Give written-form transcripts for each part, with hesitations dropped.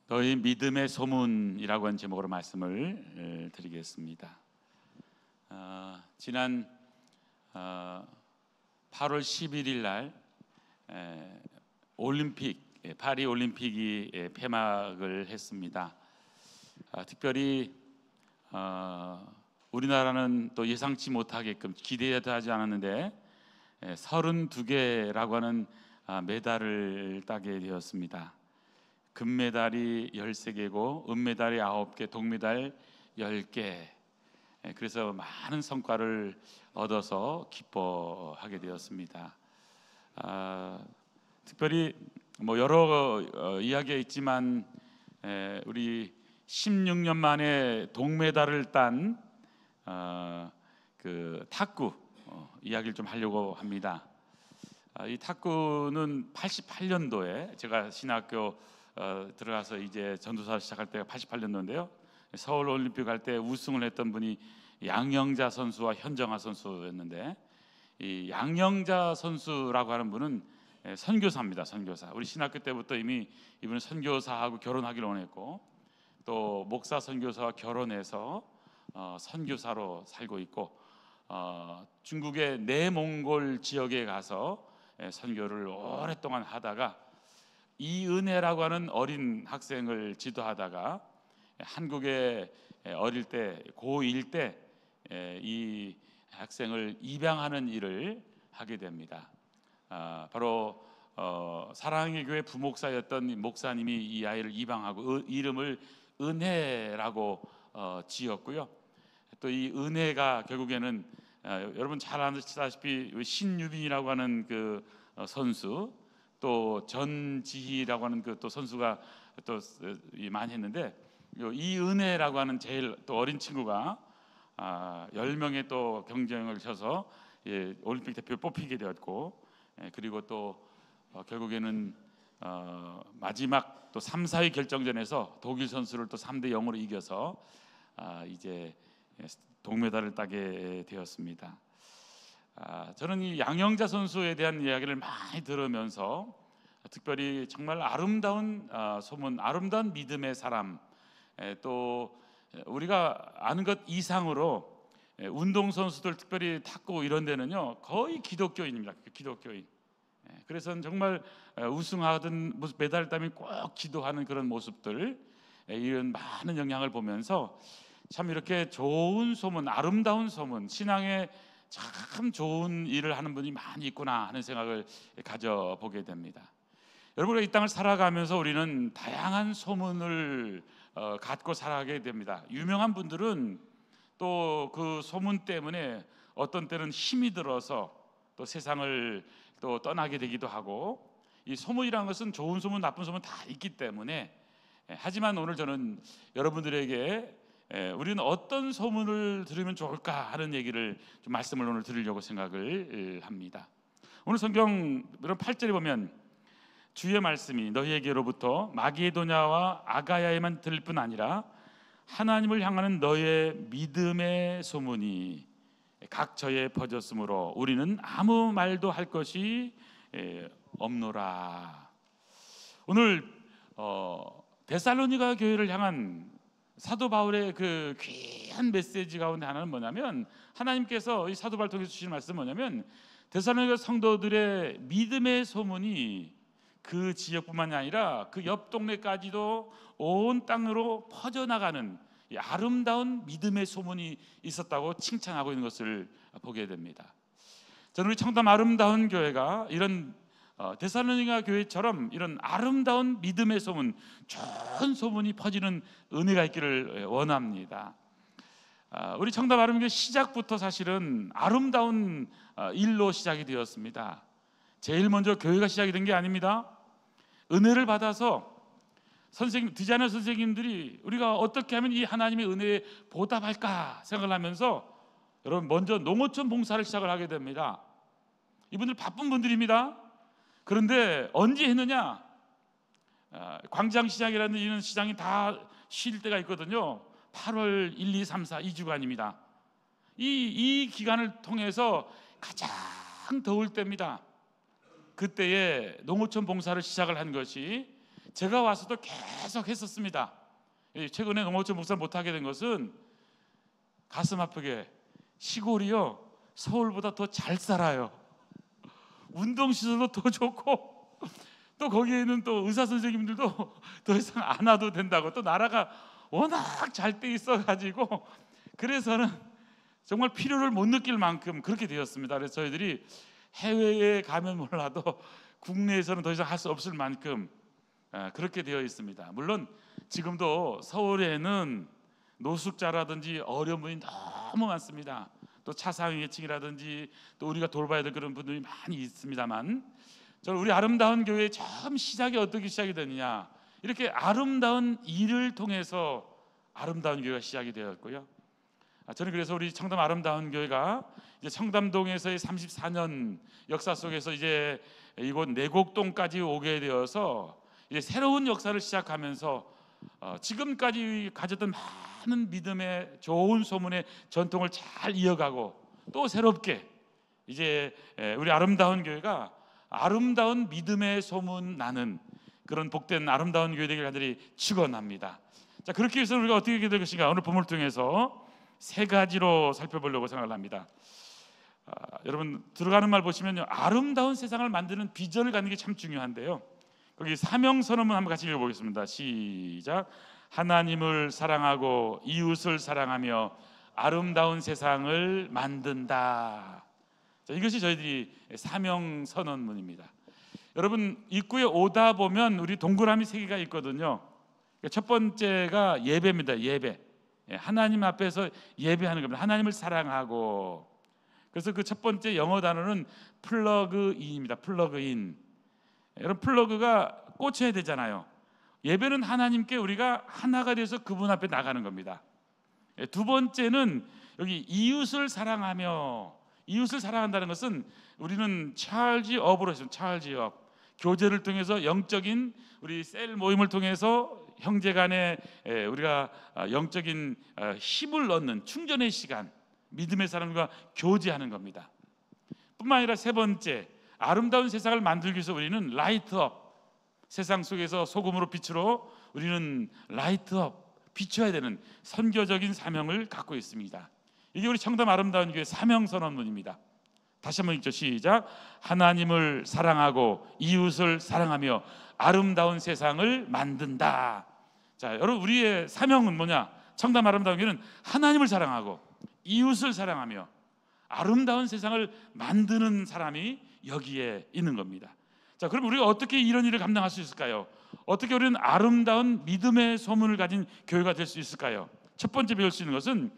너희 믿음의 소문이라고 하는 제목으로 말씀을 드리겠습니다. 지난 8월 11일 날 올림픽 파리 올림픽이 폐막을 했습니다. 특별히 우리나라는 또 예상치 못하게끔 기대도 하지 않았는데 32개라고 하는 메달을 따게 되었습니다. 금메달이 13개고 은메달이 9개, 동메달 10개. 그래서 많은 성과를 얻어서 기뻐하게 되었습니다. 특별히 여러 이야기가 있지만 우리 16년 만에 동메달을 딴 그 탁구 이야기를 좀 하려고 합니다. 이 탁구는 88년도에 제가 신학교 들어가서 이제 전도사 시작할 때가 88년도인데요. 서울 올림픽 갈 때 우승을 했던 분이 양영자 선수와 현정아 선수였는데, 이 양영자 선수라고 하는 분은 선교사입니다. 선교사. 우리 신학교 때부터 이미 이분은 선교사하고 결혼하기를 원했고, 또 목사 선교사와 결혼해서 선교사로 살고 있고, 중국의 내몽골 지역에 가서 선교를 오랫동안 하다가 이은혜라고 하는 어린 학생을 지도하다가 한국에 어릴 때 고1 때 이 학생을 입양하는 일을 하게 됩니다. 바로 사랑의 교회 부목사였던 목사님이 이 아이를 입양하고 이름을 은혜라고 지었고요. 또 이 은혜가 결국에는 여러분 잘 아시다시피 신유빈이라고 하는 그 선수, 또 전지희라고 하는 그 또 선수가 또 많이 했는데, 이 은혜라고 하는 제일 또 어린 친구가 10명의 또 경쟁을 쳐서 올림픽 대표 뽑히게 되었고, 그리고 또 결국에는 마지막 또 3, 4위 결정전에서 독일 선수를 또 3대 0으로 이겨서 이제 동메달을 따게 되었습니다. 저는 이 양영자 선수에 대한 이야기를 많이 들으면서 특별히 정말 아름다운 소문, 아름다운 믿음의 사람, 또 우리가 아는 것 이상으로 운동 선수들, 특별히 탁구 이런 데는요 거의 기독교인입니다. 기독교인. 그래서 정말 우승하든 메달 따면 꼭 기도하는 그런 모습들, 이런 많은 영향을 보면서 참 이렇게 좋은 소문, 아름다운 소문, 신앙에 참 좋은 일을 하는 분이 많이 있구나 하는 생각을 가져보게 됩니다. 여러분, 이 땅을 살아가면서 우리는 다양한 소문을 갖고 살아가게 됩니다. 유명한 분들은 또 그 소문 때문에 어떤 때는 힘이 들어서 또 세상을 또 떠나게 되기도 하고, 이 소문이라는 것은 좋은 소문, 나쁜 소문 다 있기 때문에, 하지만 오늘 저는 여러분들에게 우리는 어떤 소문을 들으면 좋을까 하는 얘기를 좀 말씀을 오늘 드리려고 생각을 합니다. 오늘 성경 8절에 보면 주의 말씀이 너희에게로부터 마게도냐와 아가야에만 들릴 뿐 아니라 하나님을 향하는 너의 믿음의 소문이 각처에 퍼졌으므로 우리는 아무 말도 할 것이 없노라. 오늘 데살로니가 교회를 향한 사도 바울의 그 귀한 메시지 가운데 하나는 뭐냐면, 하나님께서 이 사도 바울 통해서 주신 말씀은 뭐냐면, 데살로니가 성도들의 믿음의 소문이 그 지역뿐만이 아니라 그 옆 동네까지도 온 땅으로 퍼져나가는 이 아름다운 믿음의 소문이 있었다고 칭찬하고 있는 것을 보게 됩니다. 저는 우리 청담 아름다운 교회가 이런 데살로니가 교회처럼 이런 아름다운 믿음의 소문, 좋은 소문이 퍼지는 은혜가 있기를 원합니다. 우리 청담 아름다운 교회 시작부터 사실은 아름다운 일로 시작이 되었습니다. 제일 먼저 교회가 시작이 된 게 아닙니다. 은혜를 받아서 선생님, 디자이너 선생님들이 우리가 어떻게 하면 이 하나님의 은혜에 보답할까 생각을 하면서 여러분 먼저 농어촌 봉사를 시작을 하게 됩니다. 이분들 바쁜 분들입니다. 그런데 언제 했느냐? 광장시장이라는 이런 시장이 다 쉴 때가 있거든요. 8월 1, 2, 3, 4 2주간입니다. 이 기간을 통해서 가장 더울 때입니다. 그때에 농어촌 봉사를 시작을 한 것이 제가 와서도 계속 했었습니다. 최근에 농어촌 목사 못하게 된 것은 가슴 아프게 시골이요 서울보다 더 잘 살아요. 운동시설도 더 좋고 또 거기에는 또 의사 선생님들도 더 이상 안 와도 된다고, 또 나라가 워낙 잘 돼 있어가지고 그래서는 정말 필요를 못 느낄 만큼 그렇게 되었습니다. 그래서 저희들이 해외에 가면 몰라도 국내에서는 더 이상 할 수 없을 만큼 그렇게 되어 있습니다. 물론 지금도 서울에는 노숙자라든지 어려운 분이 너무 많습니다. 또 차상위계층이라든지 또 우리가 돌봐야 될 그런 분들이 많이 있습니다만, 저는 우리 아름다운 교회의 처음 시작이 어떻게 시작이 되느냐, 이렇게 아름다운 일을 통해서 아름다운 교회가 시작이 되었고요. 저는 그래서 우리 청담 아름다운 교회가 이제 청담동에서의 34년 역사 속에서 이제 이곳 내곡동까지 오게 되어서 이제 새로운 역사를 시작하면서 지금까지 가졌던 많은 믿음의 좋은 소문의 전통을 잘 이어가고, 또 새롭게 이제 우리 아름다운 교회가 아름다운 믿음의 소문 나는 그런 복된 아름다운 교회 되길 간절히 축원합니다. 자, 그렇게 해서 우리가 어떻게 될 것인가, 오늘 본문을 통해서 세 가지로 살펴보려고 생각을 합니다. 여러분 들어가는 말 보시면요, 아름다운 세상을 만드는 비전을 갖는 게 참 중요한데요, 거기 사명 선언문 한번 같이 읽어보겠습니다. 시작. 하나님을 사랑하고 이웃을 사랑하며 아름다운 세상을 만든다. 자, 이것이 저희들이 사명 선언문입니다. 여러분 입구에 오다 보면 우리 동그라미 세 개가 있거든요. 첫 번째가 예배입니다. 예배. 하나님 앞에서 예배하는 겁니다. 하나님을 사랑하고. 그래서 그 첫 번째 영어 단어는 플러그인입니다. 플러그인. 여러분 플러그가 꽂혀야 되잖아요. 예배는 하나님께 우리가 하나가 돼서 그분 앞에 나가는 겁니다. 두 번째는 여기 이웃을 사랑하며, 이웃을 사랑한다는 것은 우리는 찰지 업으로 했습니다. 찰지 업. 교제를 통해서 영적인 우리 셀 모임을 통해서 형제간에 우리가 영적인 힘을 얻는 충전의 시간, 믿음의 사람과 교제하는 겁니다. 뿐만 아니라 세 번째, 아름다운 세상을 만들기 위해서 우리는 라이트업, 세상 속에서 소금으로 빛으로 우리는 라이트업, 비춰야 되는 선교적인 사명을 갖고 있습니다. 이게 우리 청담 아름다운 교회 사명선언문입니다. 다시 한번 읽죠. 시작. 하나님을 사랑하고 이웃을 사랑하며 아름다운 세상을 만든다. 자, 여러분 우리의 사명은 뭐냐? 청담 아름다운 교회는 하나님을 사랑하고 이웃을 사랑하며 아름다운 세상을 만드는 사람이 여기에 있는 겁니다. 자, 그럼 우리가 어떻게 이런 일을 감당할 수 있을까요? 어떻게 우리는 아름다운 믿음의 소문을 가진 교회가 될 수 있을까요? 첫 번째 배울 수 있는 것은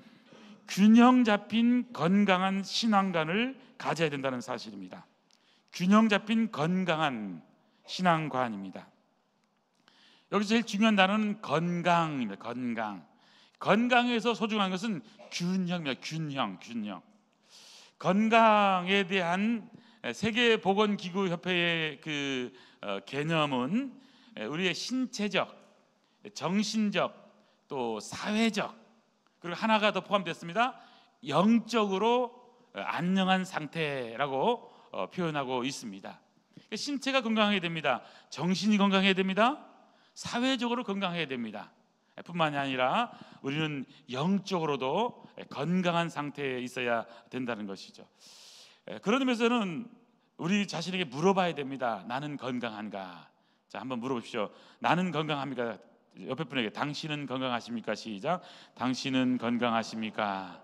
균형 잡힌 건강한 신앙관을 가져야 된다는 사실입니다. 균형 잡힌 건강한 신앙관입니다. 여기서 제일 중요한 단어는 건강입니다. 건강. 건강에서 소중한 것은 균형입니다. 균형. 건강에 대한 세계보건기구협회의 그 개념은 우리의 신체적, 정신적, 또 사회적, 그리고 하나가 더 포함됐습니다. 영적으로 안녕한 상태라고 표현하고 있습니다. 신체가 건강해야 됩니다. 정신이 건강해야 됩니다. 사회적으로 건강해야 됩니다. 뿐만이 아니라 우리는 영적으로도 건강한 상태에 있어야 된다는 것이죠. 그런 의미에서는 우리 자신에게 물어봐야 됩니다. 나는 건강한가? 자, 한번 물어보십시오. 나는 건강합니까? 옆에 분에게 당신은 건강하십니까? 시작. 당신은 건강하십니까?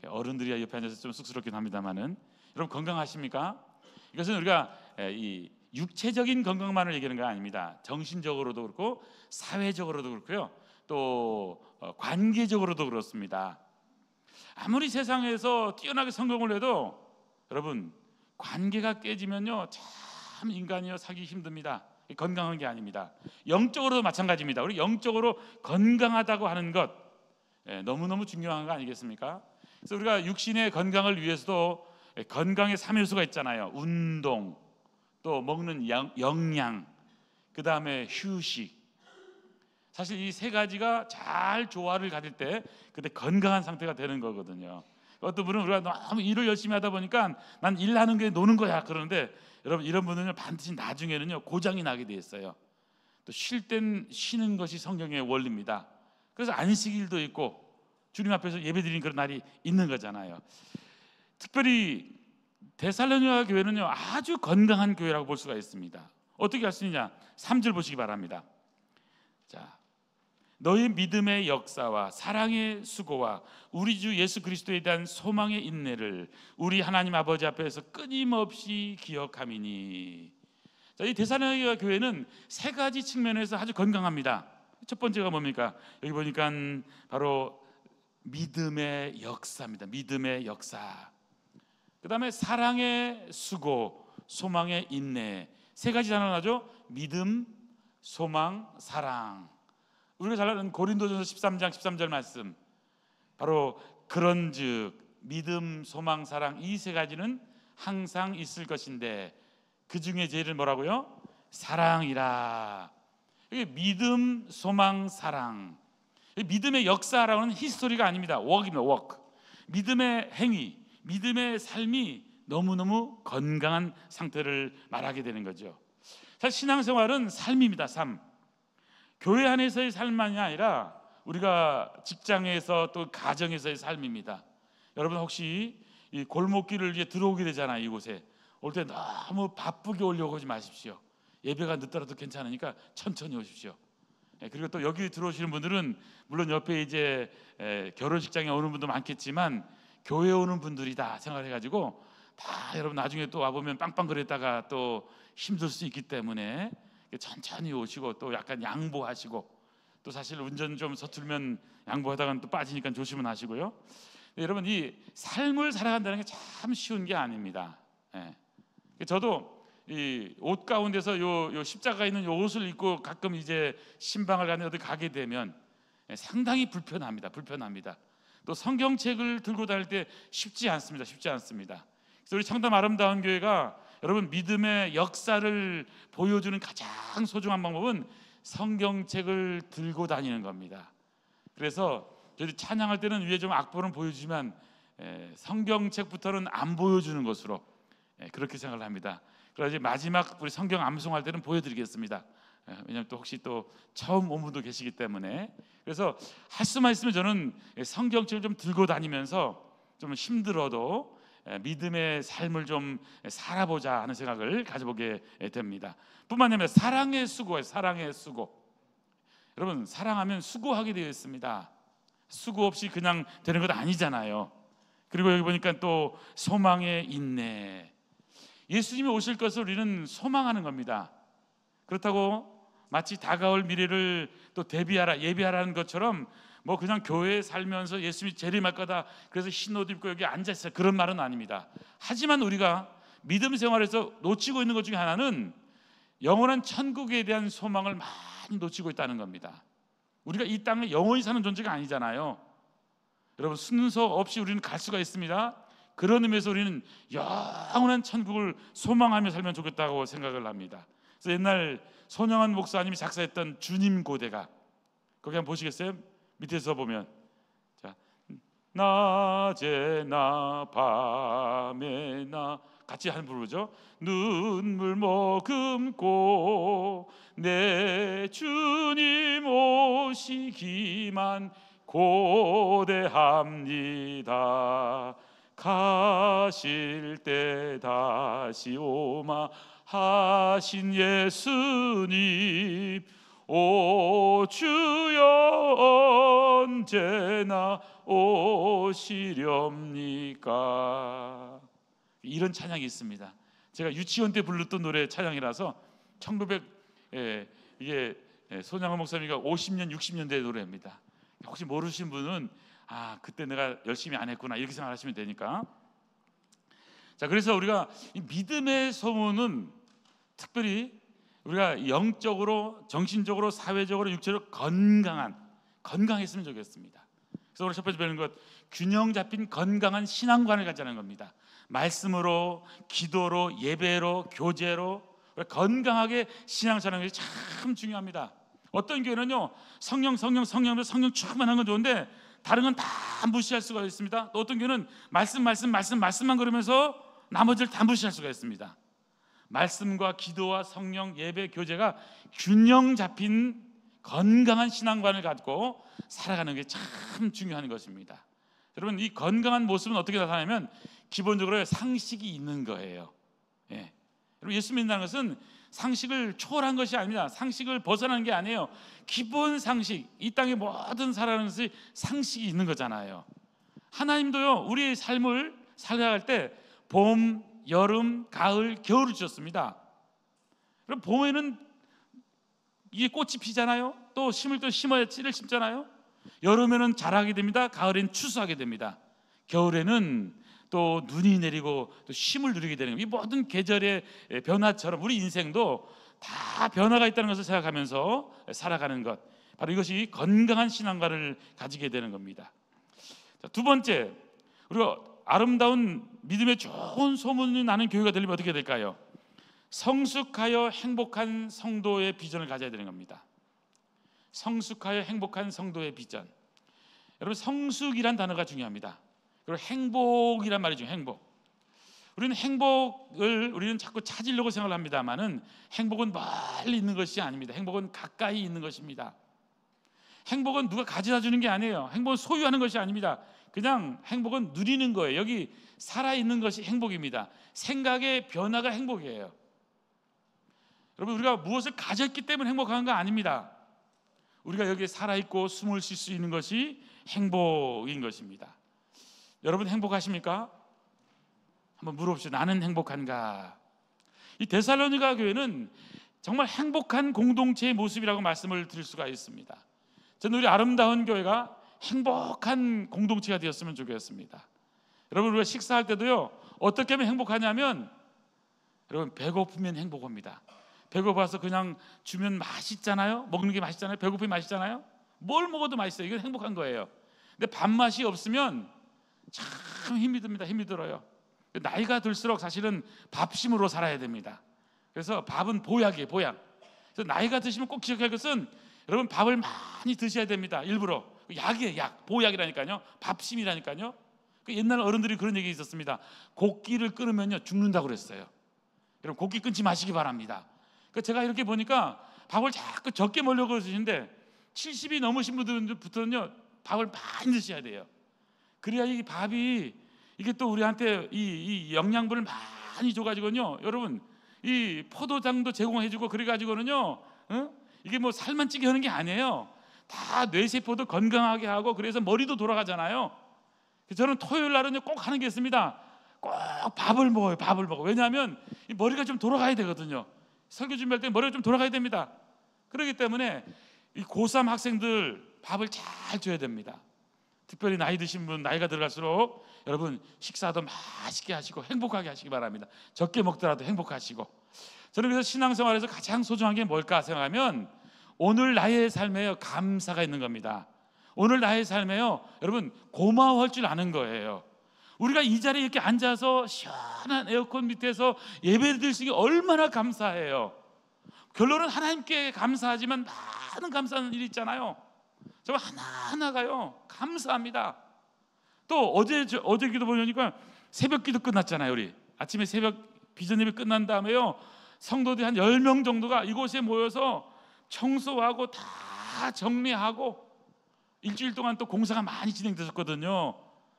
어른들이 옆에 앉아서 좀 쑥스럽긴 합니다만은, 여러분 건강하십니까? 이것은 우리가 이 육체적인 건강만을 얘기하는 거 아닙니다. 정신적으로도 그렇고 사회적으로도 그렇고요. 또 관계적으로도 그렇습니다. 아무리 세상에서 뛰어나게 성공을 해도 여러분 관계가 깨지면요 참 인간이요 살기 힘듭니다. 건강한 게 아닙니다. 영적으로도 마찬가지입니다. 우리 영적으로 건강하다고 하는 것 너무너무 중요한 거 아니겠습니까? 그래서 우리가 육신의 건강을 위해서도 건강의 3요소가 있잖아요. 운동, 또 먹는 영양, 그 다음에 휴식. 사실 이 세 가지가 잘 조화를 가질 때 그때 건강한 상태가 되는 거거든요. 어떤 분은 우리가 너무 일을 열심히 하다 보니까 난 일하는 게 노는 거야 그러는데, 여러분 이런 분들은 반드시 나중에는요 고장이 나게 돼 있어요. 또 쉴 땐 쉬는 것이 성경의 원리입니다. 그래서 안식일도 있고 주님 앞에서 예배드리는 그런 날이 있는 거잖아요. 특별히 데살로니가 교회는요, 아주 건강한 교회라고 볼 수가 있습니다. 어떻게 할 수 있느냐? 3절 보시기 바랍니다. 자, 너희 믿음의 역사와 사랑의 수고와 우리 주 예수 그리스도에 대한 소망의 인내를 우리 하나님 아버지 앞에서 끊임없이 기억함이니. 자, 이 데살로니가 교회는 세 가지 측면에서 아주 건강합니다. 첫 번째가 뭡니까? 여기 보니까 바로 믿음의 역사입니다. 믿음의 역사. 그 다음에 사랑의 수고, 소망의 인내. 세 가지 단어로 하죠. 믿음, 소망, 사랑. 우리가 잘 아는 고린도전서 13장 13절 말씀, 바로 그런즉 믿음, 소망, 사랑, 이 세 가지는 항상 있을 것인데 그 중에 제일 뭐라고요? 사랑이라. 이게 믿음, 소망, 사랑. 믿음의 역사라고는 히스토리가 아닙니다. 워크입니다. 워크. 믿음의 행위, 믿음의 삶이 너무너무 건강한 상태를 말하게 되는 거죠. 사실 신앙생활은 삶입니다. 삶. 교회 안에서의 삶만이 아니라 우리가 직장에서 또 가정에서의 삶입니다. 여러분 혹시 이 골목길을 이제 들어오게 되잖아요. 이곳에 올 때 너무 바쁘게 오려고 하지 마십시오. 예배가 늦더라도 괜찮으니까 천천히 오십시오. 그리고 또 여기 들어오시는 분들은 물론 옆에 이제 결혼식장에 오는 분도 많겠지만 교회 오는 분들이다 생각해가지고 다 여러분 나중에 또 와보면 빵빵거렸다가 또 힘들 수 있기 때문에 천천히 오시고 또 약간 양보하시고, 또 사실 운전 좀 서툴면 양보하다가 또 빠지니까 조심은 하시고요. 여러분 이 삶을 살아간다는 게 참 쉬운 게 아닙니다. 저도 이 옷 가운데서 요 십자가 있는 요 옷을 입고 가끔 이제 신방을 가는 어디 가게 되면 상당히 불편합니다. 또 성경책을 들고 다닐 때 쉽지 않습니다. 그래서 우리 청담 아름다운 교회가 여러분 믿음의 역사를 보여주는 가장 소중한 방법은 성경책을 들고 다니는 겁니다. 그래서 저희 찬양할 때는 위에 좀 악보는 보여주지만 성경책부터는 안 보여주는 것으로 그렇게 생각을 합니다. 그래서 마지막 우리 성경 암송할 때는 보여드리겠습니다. 왜냐하면 또 혹시 또 처음 온 분도 계시기 때문에. 그래서 할 수만 있으면 저는 성경책을 좀 들고 다니면서 좀 힘들어도 믿음의 삶을 좀 살아보자 하는 생각을 가져보게 됩니다. 뿐만 아니라 사랑의 수고예요. 사랑의 수고. 여러분 사랑하면 수고하게 되어 있습니다. 수고 없이 그냥 되는 것 아니잖아요. 그리고 여기 보니까 또 소망의 인내. 예수님이 오실 것을 우리는 소망하는 겁니다. 그렇다고 마치 다가올 미래를 또 대비하라, 예비하라는 것처럼 뭐 그냥 교회에 살면서 예수님이 재림할 거다 그래서 흰 옷 입고 여기 앉아 있어요, 그런 말은 아닙니다. 하지만 우리가 믿음 생활에서 놓치고 있는 것 중에 하나는 영원한 천국에 대한 소망을 많이 놓치고 있다는 겁니다. 우리가 이 땅에 영원히 사는 존재가 아니잖아요. 여러분 순서 없이 우리는 갈 수가 있습니다. 그런 의미에서 우리는 영원한 천국을 소망하며 살면 좋겠다고 생각을 합니다. 그래서 옛날 손영한 목사님이 작사했던 주님 고대가, 거기 한번 보시겠어요? 밑에서 보면 자, 낮에나 밤에나 같이 한 부르죠. 눈물 머금고 내 주님 오시기만 고대합니다. 가실 때 다시 오마 하신 예수님, 오 주여 언제나 오시렵니까? 이런 찬양이 있습니다. 제가 유치원 때 불렀던 노래 찬양이라서 1900 이게 손양원 목사님이 50년 60년대 노래입니다. 혹시 모르신 분은 그때 내가 열심히 안 했구나 이렇게 생각하시면 되니까. 자, 그래서 우리가 이 믿음의 소문은 특별히 우리가 영적으로, 정신적으로, 사회적으로, 육체적으로 건강했으면 좋겠습니다. 그래서 오늘 첫 번째 배우는 것, 균형 잡힌 건강한 신앙관을 갖자는 겁니다. 말씀으로, 기도로, 예배로, 교제로 건강하게 신앙생활하는 것이 참 중요합니다. 어떤 교회는요 성령 충만한 건 좋은데 다른 건 다 무시할 수가 있습니다. 또 어떤 교회는 말씀만 그러면서 나머지를 다 무시할 수가 있습니다. 말씀과 기도와 성령, 예배, 교제가 균형 잡힌 건강한 신앙관을 갖고 살아가는 게 참 중요한 것입니다. 여러분, 이 건강한 모습은 어떻게 나타나냐면 기본적으로 상식이 있는 거예요. 예. 여러분, 예수 믿는다는 것은 상식을 초월한 것이 아닙니다. 상식을 벗어난 게 아니에요. 기본 상식, 이 땅의 모든 살아가는 것이 상식이 있는 거잖아요. 하나님도요, 우리의 삶을 살아갈 때 봄, 여름, 가을, 겨울을 주셨습니다. 그럼 봄에는 이게 꽃이 피잖아요. 또 심을 때 심어야 씨를 심잖아요. 여름에는 자라게 됩니다. 가을에는 추수하게 됩니다. 겨울에는 또 눈이 내리고 또 쉼을 누리게 되는 거예요. 이 모든 계절의 변화처럼 우리 인생도 다 변화가 있다는 것을 생각하면서 살아가는 것, 바로 이것이 건강한 신앙관을 가지게 되는 겁니다. 자, 두 번째, 우리가 아름다운 믿음의 좋은 소문이 나는 교회가 되려면 어떻게 될까요? 성숙하여 행복한 성도의 비전을 가져야 되는 겁니다. 성숙하여 행복한 성도의 비전. 여러분, 성숙이란 단어가 중요합니다. 그리고 행복이란 말이 중요해요. 행복. 우리는 행복을 자꾸 찾으려고 생각을 합니다만은 행복은 멀리 있는 것이 아닙니다. 행복은 가까이 있는 것입니다. 행복은 누가 가져다 주는 게 아니에요. 행복은 소유하는 것이 아닙니다. 그냥 행복은 누리는 거예요. 여기 살아있는 것이 행복입니다. 생각의 변화가 행복이에요. 여러분, 우리가 무엇을 가졌기 때문에 행복한 거 아닙니다. 우리가 여기에 살아있고 숨을 쉴 수 있는 것이 행복인 것입니다. 여러분, 행복하십니까? 한번 물어봅시다. 나는 행복한가? 이 데살로니가 교회는 정말 행복한 공동체의 모습이라고 말씀을 드릴 수가 있습니다. 저는 우리 아름다운 교회가 행복한 공동체가 되었으면 좋겠습니다. 여러분, 우리가 식사할 때도요, 어떻게 하면 행복하냐면, 여러분, 배고프면 행복합니다. 배고파서 그냥 주면 맛있잖아요. 먹는 게 맛있잖아요. 배고프면 맛있잖아요. 뭘 먹어도 맛있어요. 이건 행복한 거예요. 근데 밥맛이 없으면 참 힘이 듭니다. 힘이 들어요. 나이가 들수록 사실은 밥심으로 살아야 됩니다. 그래서 밥은 보약이에요. 보약. 그래서 나이가 드시면 꼭 기억할 것은, 여러분, 밥을 많이 드셔야 됩니다. 일부러. 약이에요. 약. 보약이라니까요. 밥심이라니까요. 옛날 어른들이 그런 얘기 있었습니다. 곡기를 끊으면요 죽는다고 그랬어요. 여러분, 곡기 끊지 마시기 바랍니다. 제가 이렇게 보니까 밥을 자꾸 적게 먹으려고 드시는데 70이 넘으신 분들부터는요 밥을 많이 드셔야 돼요. 그래야 이 밥이 이게 또 우리한테 이 영양분을 많이 줘가지고요, 여러분, 이 포도당도 제공해주고 그래가지고는요, 이게 뭐 살만 찌게 하는 게 아니에요. 다 뇌세포도 건강하게 하고, 그래서 머리도 돌아가잖아요. 저는 토요일 날은요 꼭 하는 게 있습니다. 꼭 밥을 먹어요. 밥을 먹어. 왜냐하면 이 머리가 좀 돌아가야 되거든요. 설교 준비할 때 머리가 좀 돌아가야 됩니다. 그렇기 때문에 이 고3 학생들 밥을 잘 줘야 됩니다. 특별히 나이 드신 분, 나이가 들어갈수록 여러분 식사도 맛있게 하시고 행복하게 하시기 바랍니다. 적게 먹더라도 행복하시고. 저는 그래서 신앙생활에서 가장 소중한 게 뭘까 생각하면, 오늘 나의 삶에 감사가 있는 겁니다. 오늘 나의 삶에요, 여러분, 고마워할 줄 아는 거예요. 우리가 이 자리에 이렇게 앉아서 시원한 에어컨 밑에서 예배 드릴 수 있는 게 얼마나 감사해요. 결론은 하나님께 감사하지만 많은 감사하는 일이 있잖아요. 정말 하나하나가요 감사합니다. 또 어제 기도 보니까 새벽 기도 끝났잖아요. 우리 아침에 새벽 비전 예배 끝난 다음에요, 성도들이 한 10명 정도가 이곳에 모여서 청소하고 다 정리하고, 일주일 동안 또 공사가 많이 진행됐었거든요.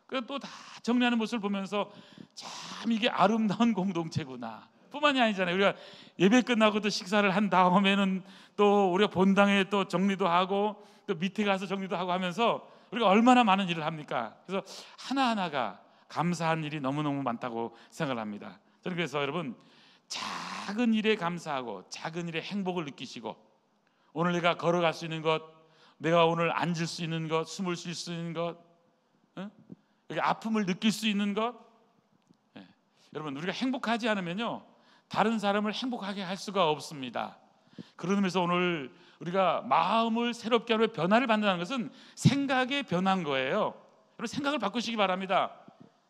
그래서 또 다 정리하는 모습을 보면서 참 이게 아름다운 공동체구나 뿐만이 아니잖아요. 우리가 예배 끝나고 또 식사를 한 다음에는 또 우리가 본당에 또 정리도 하고 또 밑에 가서 정리도 하고 하면서 우리가 얼마나 많은 일을 합니까? 그래서 하나하나가 감사한 일이 너무너무 많다고 생각을 합니다. 저는 그래서 여러분, 작은 일에 감사하고 작은 일에 행복을 느끼시고, 오늘 내가 걸어갈 수 있는 것, 내가 오늘 앉을 수 있는 것, 숨을 쉴 수 있는 것, 여기 아픔을 느낄 수 있는 것, 여러분, 우리가 행복하지 않으면요 다른 사람을 행복하게 할 수가 없습니다. 그런 의미에서 오늘 우리가 마음을 새롭게 하는 변화를 받는다는 것은 생각의 변화인 거예요. 여러분, 생각을 바꾸시기 바랍니다.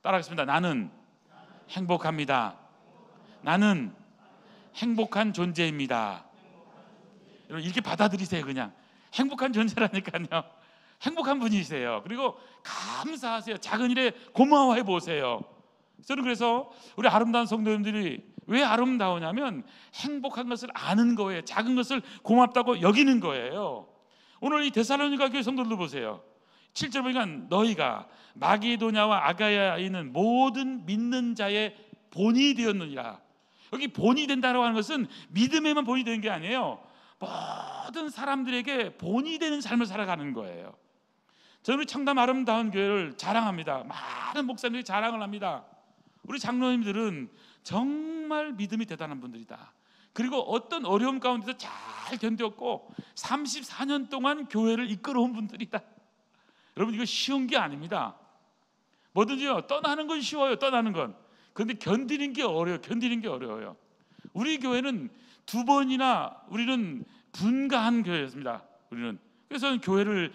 따라하겠습니다. 나는 행복합니다. 나는 행복한 존재입니다. 여러분, 이렇게 받아들이세요. 그냥 행복한 존재라니까요. 행복한 분이세요. 그리고 감사하세요. 작은 일에 고마워해 보세요. 저는 그래서 우리 아름다운 성도님들이 왜 아름다우냐면 행복한 것을 아는 거예요. 작은 것을 고맙다고 여기는 거예요. 오늘 이 데살로니가 교회 성도들 보세요. 7절 보니까 너희가 마게도냐와 아가야에 있는 모든 믿는 자의 본이 되었느니라. 여기 본이 된다고 하는 것은 믿음에만 본이 되는 게 아니에요. 모든 사람들에게 본이 되는 삶을 살아가는 거예요. 저는 우리 청담 아름다운 교회를 자랑합니다. 많은 목사님들이 자랑을 합니다. 우리 장로님들은 정말 믿음이 대단한 분들이다. 그리고 어떤 어려움 가운데서 잘 견뎠고 34년 동안 교회를 이끌어온 분들이다. 여러분, 이거 쉬운 게 아닙니다. 뭐든지요, 떠나는 건 쉬워요. 떠나는 건. 그런데 견디는 게 어려워요. 견디는 게 어려워요. 우리 교회는 2번이나 우리는 분가한 교회였습니다. 우리는. 그래서 저는 교회를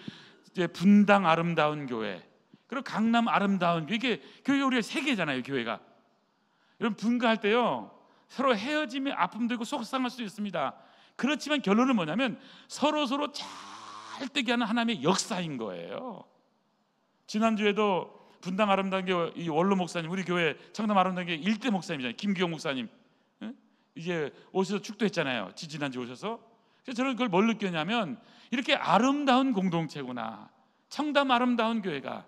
이제 분당 아름다운 교회, 그리고 강남 아름다운 교회, 이게 교회가 우리가 3개잖아요. 교회가. 여러분, 분가할 때요, 서로 헤어짐의 아픔도 있고 속상할 수도 있습니다. 그렇지만 결론은 뭐냐면 서로 잘 되게 하는 하나님의 역사인 거예요. 지난주에도 분당 아름다운 교회 이 원로 목사님, 우리 교회 청담 아름다운 교회 1대 목사님이잖아요. 김기용 목사님. 이제 오셔서 축도했잖아요. 지난주 오셔서. 그래서 저는 그걸 뭘 느꼈냐면 이렇게 아름다운 공동체구나. 청담 아름다운 교회가,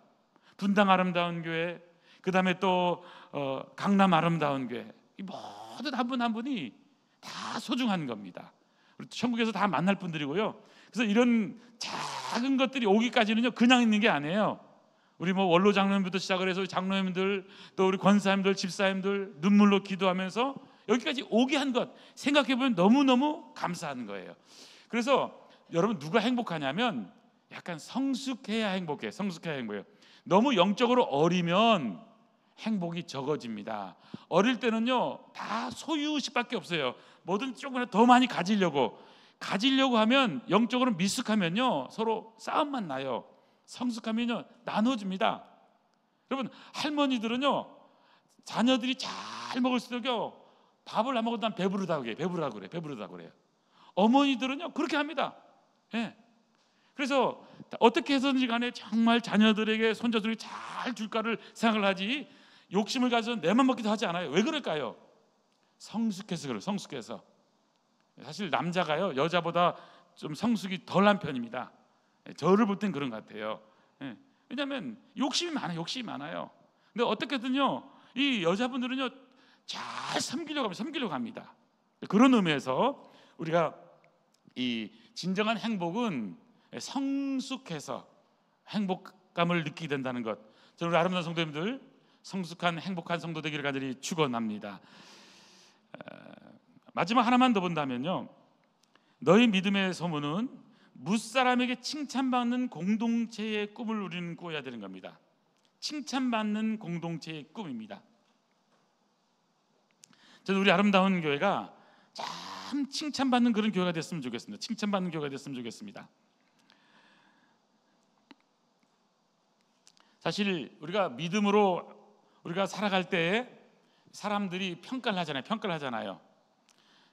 분당 아름다운 교회, 그 다음에 또 강남 아름다운 교회, 이 모든 한 분 한 분이 다 소중한 겁니다. 우리 천국에서 다 만날 분들이고요. 그래서 이런 작은 것들이 오기까지는요 그냥 있는 게 아니에요. 우리 뭐 원로 장로님부터 시작을 해서 장로님들, 또 우리 권사님들, 집사님들 눈물로 기도하면서 여기까지 오게 한 것 생각해 보면 너무너무 감사한 거예요. 그래서 여러분, 누가 행복하냐면 약간 성숙해야 행복해요. 성숙해야 행복해요. 너무 영적으로 어리면 행복이 적어집니다. 어릴 때는요 다 소유의식밖에 없어요. 뭐든 조금 더 많이 가지려고 하면, 영적으로 미숙하면요 서로 싸움만 나요. 성숙하면요 나눠줍니다. 여러분, 할머니들은요 자녀들이 잘 먹을수록요 밥을 안 먹어도 난 배부르다고 그래요. 어머니들은요 그렇게 합니다. 예. 그래서 어떻게 해서든지 간에 정말 자녀들에게, 손자들에게 잘 줄까를 생각을 하지, 욕심을 가져서 내만 먹기도 하지 않아요. 왜 그럴까요? 성숙해서 그래요. 성숙해서. 사실 남자가요 여자보다 좀 성숙이 덜한 편입니다. 저를 볼 땐 그런 것 같아요. 왜냐하면 욕심이 많아요. 근데 어떻게든요 이 여자분들은요 잘 섬기려고 합니다. 그런 의미에서 우리가 이 진정한 행복은 성숙해서 행복감을 느끼게 된다는 것, 저는 우리 아름다운 성도님들 성숙한 행복한 성도 되기를 간절히 축원합니다. 마지막 하나만 더 본다면요, 너희 믿음의 소문은 무사람에게 칭찬받는 공동체의 꿈을 우리는 꾸어야 되는 겁니다. 칭찬받는 공동체의 꿈입니다. 저는 우리 아름다운 교회가 참 칭찬받는 그런 교회가 됐으면 좋겠습니다. 칭찬받는 교회가 됐으면 좋겠습니다. 사실 우리가 믿음으로 우리가 살아갈 때 사람들이 평가를 하잖아요.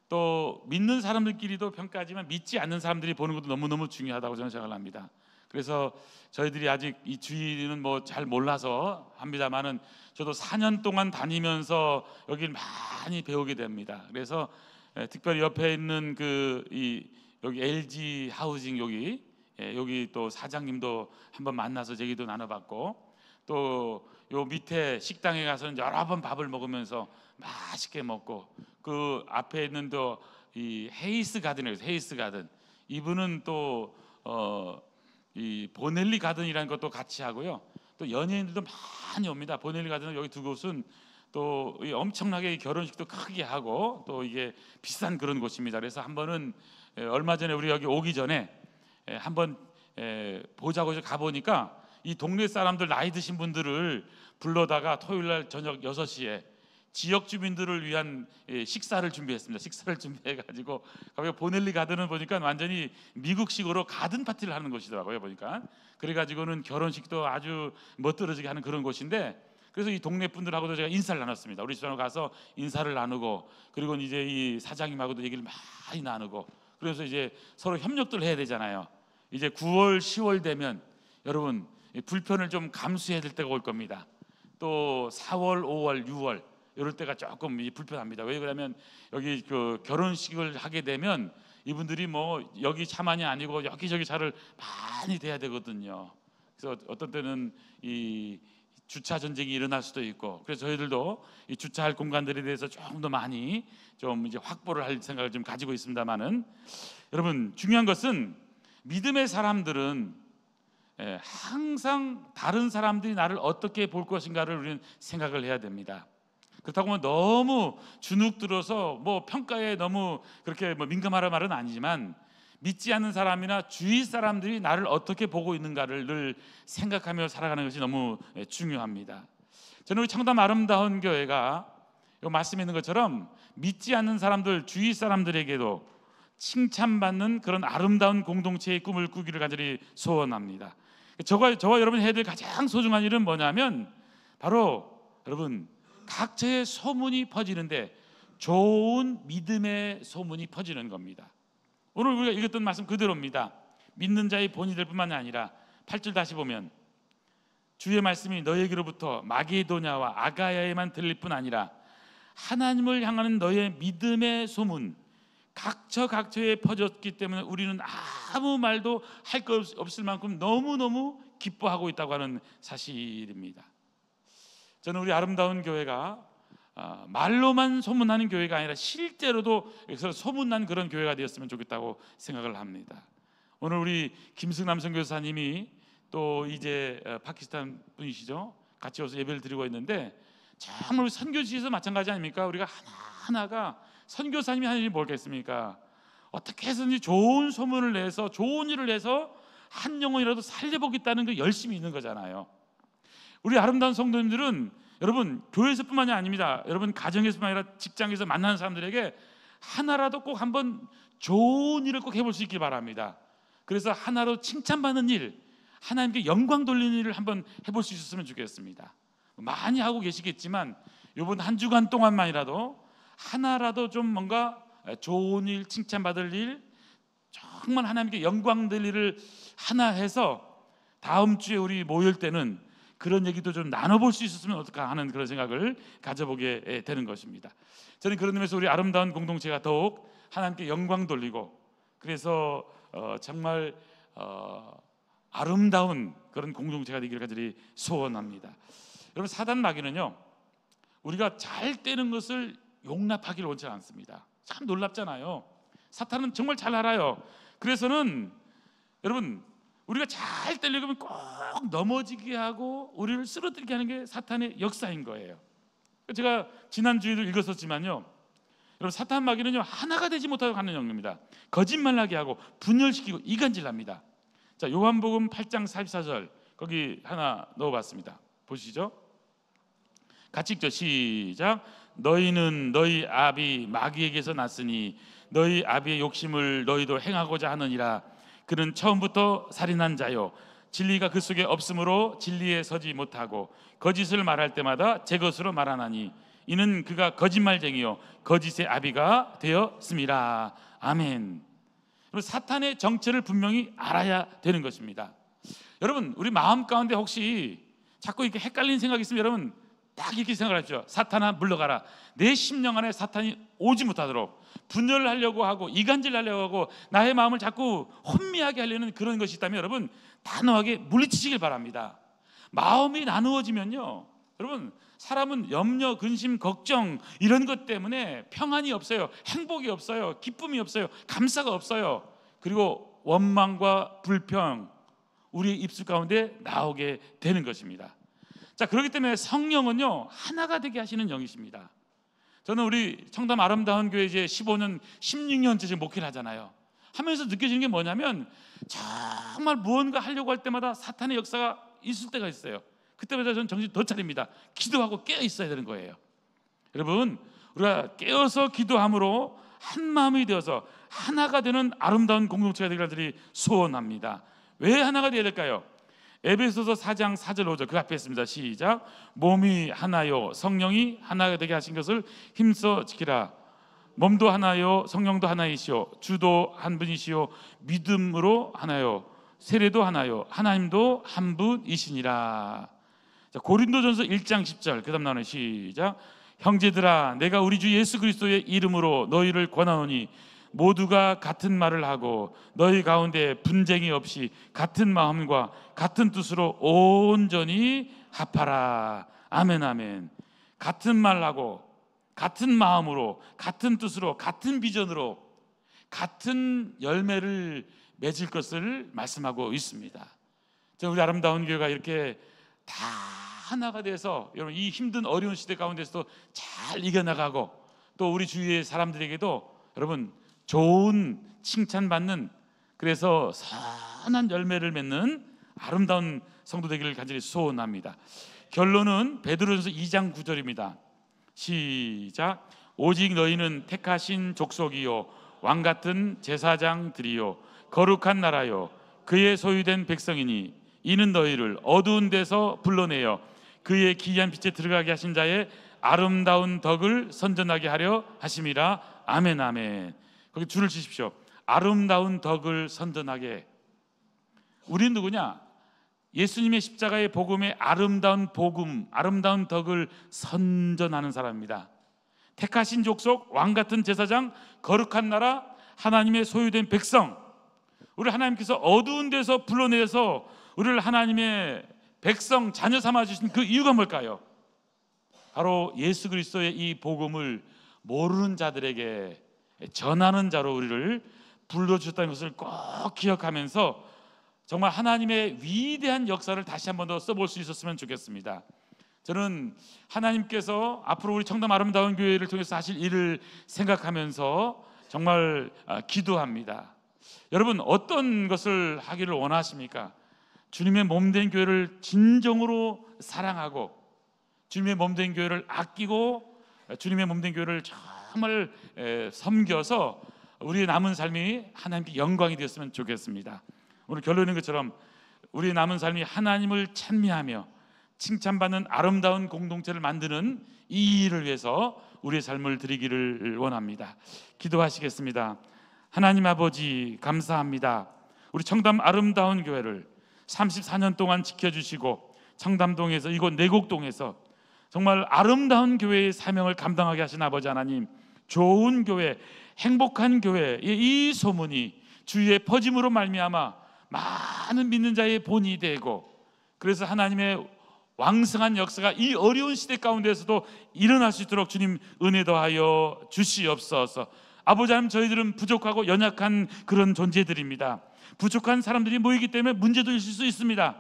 또 믿는 사람들끼리도 평가하지만 믿지 않는 사람들이 보는 것도 너무너무 중요하다고 저는 생각을 합니다. 그래서 저희들이 아직 이 주의는 뭐 잘 몰라서 합니다만은 저도 4년 동안 다니면서 여기를 많이 배우게 됩니다. 그래서 특별히 옆에 있는 여기 LG 하우징 여기 또 사장님도 한번 만나서 얘기도 나눠봤고, 또 요 밑에 식당에 가서는 여러 번 밥을 먹으면서 맛있게 먹고, 그 앞에 있는 또 이 헤이스 가든, 이분은 또 이 보넬리 가든이라는 것도 같이 하고요. 또 연예인들도 많이 옵니다. 보넬리 가든 여기 두 곳은 또 엄청나게 결혼식도 크게 하고 또 이게 비싼 그런 곳입니다. 그래서 한 번은 얼마 전에 우리 여기 오기 전에 한번 보자고 가보니까 이 동네 사람들, 나이 드신 분들을 불러다가 토요일날 저녁 6시에 지역 주민들을 위한 식사를 준비했습니다. 식사를 준비해가지고 보넬리 가든은 보니까 완전히 미국식으로 가든 파티를 하는 곳이더라고요. 보니까 그래가지고는 결혼식도 아주 멋들어지게 하는 그런 곳인데, 그래서 이 동네 분들하고도 제가 인사를 나눴습니다. 우리 집안으로 가서 인사를 나누고, 그리고 이제 이 사장님하고도 얘기를 많이 나누고, 그래서 이제 서로 협력들 해야 되잖아요. 이제 9월, 10월 되면 여러분 불편을 좀 감수해야 될 때가 올 겁니다. 또 4월, 5월, 6월 이럴 때가 조금 불편합니다. 왜 그러면 여기 그 결혼식을 하게 되면 이분들이 뭐 여기 차만이 아니고 여기저기 차를 많이 대야 되거든요. 그래서 어떤 때는 이 주차 전쟁이 일어날 수도 있고, 그래서 저희들도 이 주차할 공간들에 대해서 조금 더 많이 좀 이제 확보를 할 생각을 좀 가지고 있습니다만은, 여러분 중요한 것은 믿음의 사람들은 항상 다른 사람들이 나를 어떻게 볼 것인가를 우리는 생각을 해야 됩니다. 그렇다고 하면 너무 주눅 들어서 뭐 평가에 너무 그렇게 뭐 민감하란 말은 아니지만, 믿지 않는 사람이나 주위 사람들이 나를 어떻게 보고 있는가를 늘 생각하며 살아가는 것이 너무 중요합니다. 저는 우리 청담 아름다운 교회가 이 말씀에 있는 것처럼 믿지 않는 사람들, 주위 사람들에게도 칭찬받는 그런 아름다운 공동체의 꿈을 꾸기를 간절히 소원합니다. 저와 여러분이 해야 될 가장 소중한 일은 뭐냐면 바로 여러분 각처에 소문이 퍼지는데 좋은 믿음의 소문이 퍼지는 겁니다. 오늘 우리가 읽었던 말씀 그대로입니다. 믿는 자의 본이 될 뿐만 아니라 8절 다시 보면 주의 말씀이 너에게로부터 마게도냐와 아가야에만 들릴 뿐 아니라 하나님을 향하는 너의 믿음의 소문 각처에 퍼졌기 때문에 우리는 아무 말도 할 것 없을 만큼 너무너무 기뻐하고 있다고 하는 사실입니다. 저는 우리 아름다운 교회가 말로만 소문나는 교회가 아니라 실제로도 여기서 소문난 그런 교회가 되었으면 좋겠다고 생각을 합니다. 오늘 우리 김승남 선교사님이 또 이제 파키스탄 분이시죠. 같이 와서 예배를 드리고 있는데 정말 선교지에서 마찬가지 아닙니까? 우리가 하나하나가 선교사님이 하는 일이 뭘겠습니까? 어떻게 해서든지 좋은 소문을 내서 좋은 일을 해서 한 영혼이라도 살려보겠다는 그 열심이 있는 거잖아요. 우리 아름다운 성도님들은 여러분 교회에서뿐만이 아닙니다. 여러분 가정에서뿐만 아니라 직장에서 만나는 사람들에게 하나라도 꼭 한번 좋은 일을 꼭 해볼 수 있길 바랍니다. 그래서 하나로 칭찬받는 일, 하나님께 영광 돌리는 일을 한번 해볼 수 있었으면 좋겠습니다. 많이 하고 계시겠지만 이번 한 주간 동안만이라도 하나라도 좀 뭔가 좋은 일, 칭찬받을 일, 정말 하나님께 영광 될 일을 하나 해서 다음 주에 우리 모일 때는 그런 얘기도 좀 나눠볼 수 있었으면 어떨까 하는 그런 생각을 가져보게 되는 것입니다. 저는 그런 의미에서 우리 아름다운 공동체가 더욱 하나님께 영광 돌리고, 그래서 정말 아름다운 그런 공동체가 되기를 간절히 소원합니다. 여러분 사단 마귀는요 우리가 잘 되는 것을 용납하기를 원치 않습니다. 참 놀랍잖아요. 사탄은 정말 잘 알아요. 그래서는 여러분 우리가 잘 되려면 꼭 넘어지게 하고 우리를 쓰러뜨리게 하는 게 사탄의 역사인 거예요. 제가 지난주에도 읽었었지만요, 여러분 사탄 마귀는요 하나가 되지 못하고 가는 영입니다. 거짓말하게 하고 분열시키고 이간질합니다. 자, 요한복음 8장 44절 거기 하나 넣어봤습니다. 보시죠. 같이 읽죠. 시작. 너희는 너희 아비 마귀에게서 났으니 너희 아비의 욕심을 너희도 행하고자 하느니라. 그는 처음부터 살인한 자요 진리가 그 속에 없으므로 진리에 서지 못하고 거짓을 말할 때마다 제 것으로 말하나니 이는 그가 거짓말쟁이요 거짓의 아비가 되었음이라. 아멘. 사탄의 정체를 분명히 알아야 되는 것입니다. 여러분 우리 마음 가운데 혹시 자꾸 이렇게 헷갈리는 생각이 있으면 여러분 딱 이렇게 생각하십시오. 사탄아 물러가라. 내 심령 안에 사탄이 오지 못하도록 분열하려고 하고 이간질하려고 하고 나의 마음을 자꾸 혼미하게 하려는 그런 것이 있다면 여러분 단호하게 물리치시길 바랍니다. 마음이 나누어지면요 여러분 사람은 염려, 근심, 걱정 이런 것 때문에 평안이 없어요. 행복이 없어요. 기쁨이 없어요. 감사가 없어요. 그리고 원망과 불평 우리의 입술 가운데 나오게 되는 것입니다. 자, 그렇기 때문에 성령은요 하나가 되게 하시는 영이십니다. 저는 우리 청담 아름다운 교회 이제 15년, 16년째 지금 목회를 하잖아요. 하면서 느껴지는 게 뭐냐면 정말 무언가 하려고 할 때마다 사탄의 역사가 있을 때가 있어요. 그때마다 저는 정신 더 차립니다. 기도하고 깨어 있어야 되는 거예요. 여러분 우리가 깨어서 기도함으로 한 마음이 되어서 하나가 되는 아름다운 공동체가 되기를 소원합니다. 왜 하나가 되어야 될까요? 에베소서 4장 4절 5절 그 앞에 있습니다. 시작. 몸이 하나요 성령이 하나가 되게 하신 것을 힘써 지키라. 몸도 하나요 성령도 하나이시오 주도 한 분이시오 믿음으로 하나요 세례도 하나요 하나님도 한 분이시니라. 자, 고린도전서 1장 10절 그 다음 나오는 시작. 형제들아, 내가 우리 주 예수 그리스도의 이름으로 너희를 권하노니 모두가 같은 말을 하고 너희 가운데 분쟁이 없이 같은 마음과 같은 뜻으로 온전히 합하라. 아멘, 아멘. 같은 말하고 같은 마음으로 같은 뜻으로 같은 비전으로 같은 열매를 맺을 것을 말씀하고 있습니다. 우리 아름다운 교회가 이렇게 다 하나가 돼서 여러분 이 힘든 어려운 시대 가운데서도 잘 이겨나가고 또 우리 주위의 사람들에게도 여러분 좋은 칭찬받는, 그래서 선한 열매를 맺는 아름다운 성도 되기를 간절히 소원합니다. 결론은 베드로전서 2장 9절입니다. 시작. 오직 너희는 택하신 족속이요 왕같은 제사장들이요 거룩한 나라요 그의 소유된 백성이니 이는 너희를 어두운 데서 불러내어 그의 기이한 빛에 들어가게 하신 자의 아름다운 덕을 선전하게 하려 하심이라. 아멘, 아멘. 거기 줄을 치십시오. 아름다운 덕을 선전하게. 우리는 누구냐? 예수님의 십자가의 복음의 아름다운 복음, 아름다운 덕을 선전하는 사람입니다. 택하신 족속, 왕같은 제사장, 거룩한 나라, 하나님의 소유된 백성. 우리 하나님께서 어두운 데서 불러내서 우리를 하나님의 백성, 자녀 삼아 주신 그 이유가 뭘까요? 바로 예수 그리스도의 이 복음을 모르는 자들에게 전하는 자로 우리를 불러주셨다는 것을 꼭 기억하면서 정말 하나님의 위대한 역사를 다시 한 번 더 써볼 수 있었으면 좋겠습니다. 저는 하나님께서 앞으로 우리 청담 아름다운 교회를 통해서 하실 일을 생각하면서 정말 기도합니다. 여러분 어떤 것을 하기를 원하십니까? 주님의 몸된 교회를 진정으로 사랑하고 주님의 몸된 교회를 아끼고 주님의 몸된 교회를 정말 섬겨서 우리의 남은 삶이 하나님께 영광이 되었으면 좋겠습니다. 오늘 결론인 것처럼 우리의 남은 삶이 하나님을 찬미하며 칭찬받는 아름다운 공동체를 만드는 이 일을 위해서 우리의 삶을 드리기를 원합니다. 기도하시겠습니다. 하나님 아버지 감사합니다. 우리 청담 아름다운 교회를 34년 동안 지켜주시고 청담동에서 이곳 내곡동에서 정말 아름다운 교회의 사명을 감당하게 하신 아버지 하나님, 좋은 교회, 행복한 교회의 이 소문이 주위에 퍼짐으로 말미암아 많은 믿는 자의 본이 되고 그래서 하나님의 왕성한 역사가 이 어려운 시대 가운데서도 일어날 수 있도록 주님 은혜 더하여 주시옵소서. 아버지 하나님, 저희들은 부족하고 연약한 그런 존재들입니다. 부족한 사람들이 모이기 때문에 문제도 있을 수 있습니다.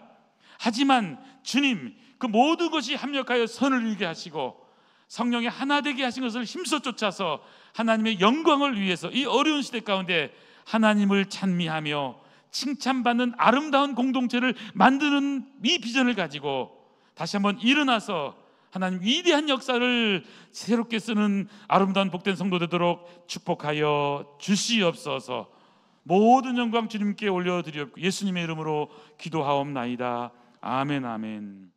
하지만 주님 그 모든 것이 합력하여 선을 이루게 하시고 성령의 하나 되게 하신 것을 힘써 쫓아서 하나님의 영광을 위해서 이 어려운 시대 가운데 하나님을 찬미하며 칭찬받는 아름다운 공동체를 만드는 이 비전을 가지고 다시 한번 일어나서 하나님 위대한 역사를 새롭게 쓰는 아름다운 복된 성도 되도록 축복하여 주시옵소서. 모든 영광 주님께 올려드리옵고 예수님의 이름으로 기도하옵나이다. 아멘, 아멘.